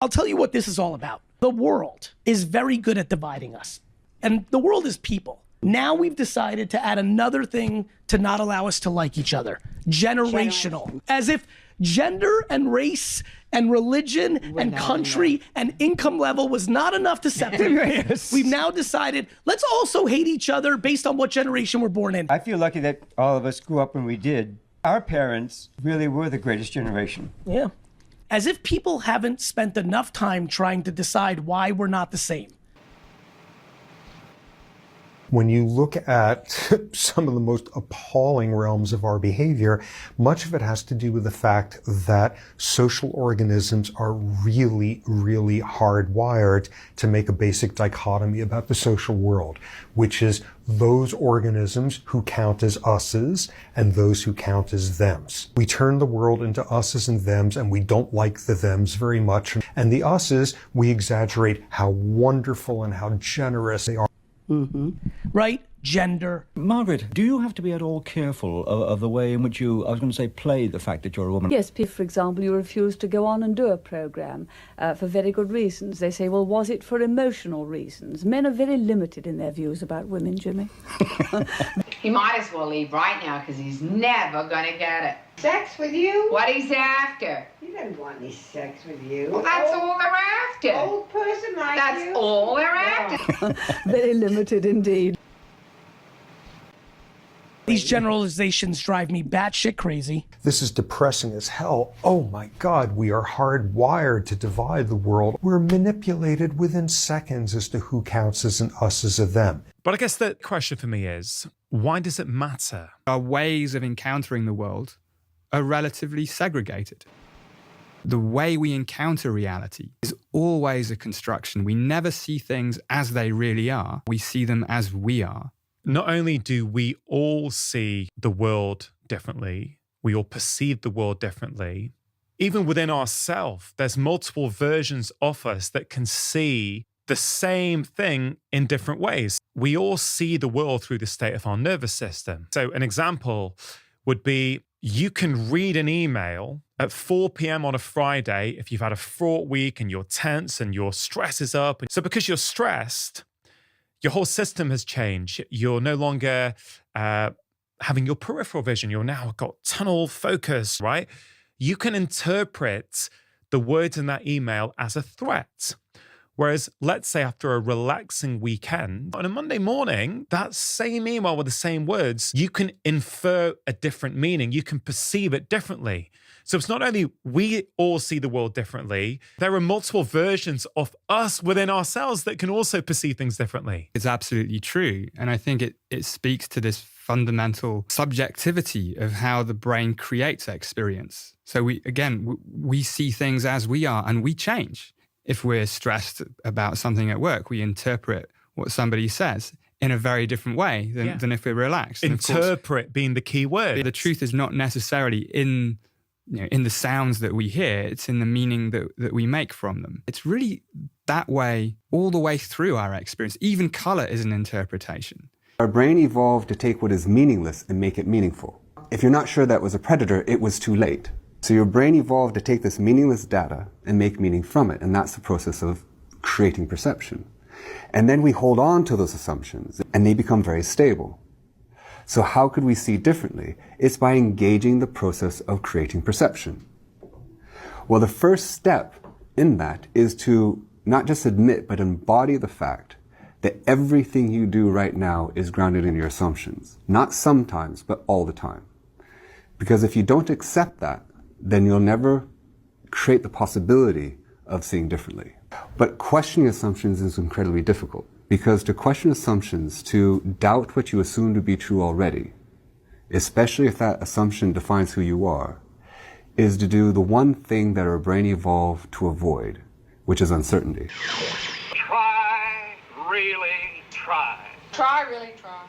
I'll tell you what this is all about. The world is very good at dividing us. And the world is people. Now we've decided to add another thing to not allow us to like each other. Generational. As if gender and race and religion and country and income level was not enough to separate. Yes. We've now decided, let's also hate each other based on what generation we're born in. I feel lucky that all of us grew up when we did. Our parents really were the greatest generation. Yeah. As if people haven't spent enough time trying to decide why we're not the same. When you look at some of the most appalling realms of our behavior, much of it has to do with the fact that social organisms are really, really hardwired to make a basic dichotomy about the social world, which is those organisms who count as us's and those who count as them's. We turn the world into us's and them's, and we don't like the them's very much. And the us's, we exaggerate how wonderful and how generous they are. Mm-hmm. Right? Gender. Margaret, do you have to be at all careful of the way in which you, I was going to say, play the fact that you're a woman? Yes, if, for example, you refuse to go on and do a programme for very good reasons. They say, well, was it for emotional reasons? Men are very limited in their views about women, Jimmy. He might as well leave right now because he's never going to get it. Sex with you? What he's after. He doesn't want any sex with you. Well, that's all they're after. Old person like that's you? That's all they're after. Very limited indeed. These generalizations drive me batshit crazy. This is depressing as hell. Oh my God, we are hardwired to divide the world. We're manipulated within seconds as to who counts as an us as a them. But I guess the question for me is, why does it matter? Our ways of encountering the world are relatively segregated. The way we encounter reality is always a construction. We never see things as they really are. We see them as we are. Not only do we all see the world differently, we all perceive the world differently. Even within ourselves, there's multiple versions of us that can see the same thing in different ways. We all see the world through the state of our nervous system. So an example would be, you can read an email at 4 p.m. on a Friday if you've had a fraught week and you're tense and your stress is up. So because you're stressed, your whole system has changed. You're no longer having your peripheral vision. You're now got tunnel focus, right? You can interpret the words in that email as a threat. Whereas, let's say after a relaxing weekend, on a Monday morning, that same email with the same words, you can infer a different meaning. You can perceive it differently. So it's not only we all see the world differently, there are multiple versions of us within ourselves that can also perceive things differently. It's absolutely true. And I think it speaks to this fundamental subjectivity of how the brain creates experience. So we see things as we are and we change. If we're stressed about something at work, we interpret what somebody says in a very different way than if we're relaxed. Interpret being the key word. The truth is not necessarily in the sounds that we hear, it's in the meaning that we make from them. It's really that way all the way through our experience. Even color is an interpretation. Our brain evolved to take what is meaningless and make it meaningful. If you're not sure that was a predator, it was too late. So your brain evolved to take this meaningless data and make meaning from it, and that's the process of creating perception. And then we hold on to those assumptions, and they become very stable. So how could we see differently? It's by engaging the process of creating perception. Well, the first step in that is to not just admit, but embody the fact that everything you do right now is grounded in your assumptions. Not sometimes, but all the time. Because if you don't accept that, then you'll never create the possibility of seeing differently. But questioning assumptions is incredibly difficult, because to question assumptions, to doubt what you assume to be true already, especially if that assumption defines who you are, is to do the one thing that our brain evolved to avoid, which is uncertainty. Try, really try. Try, really try.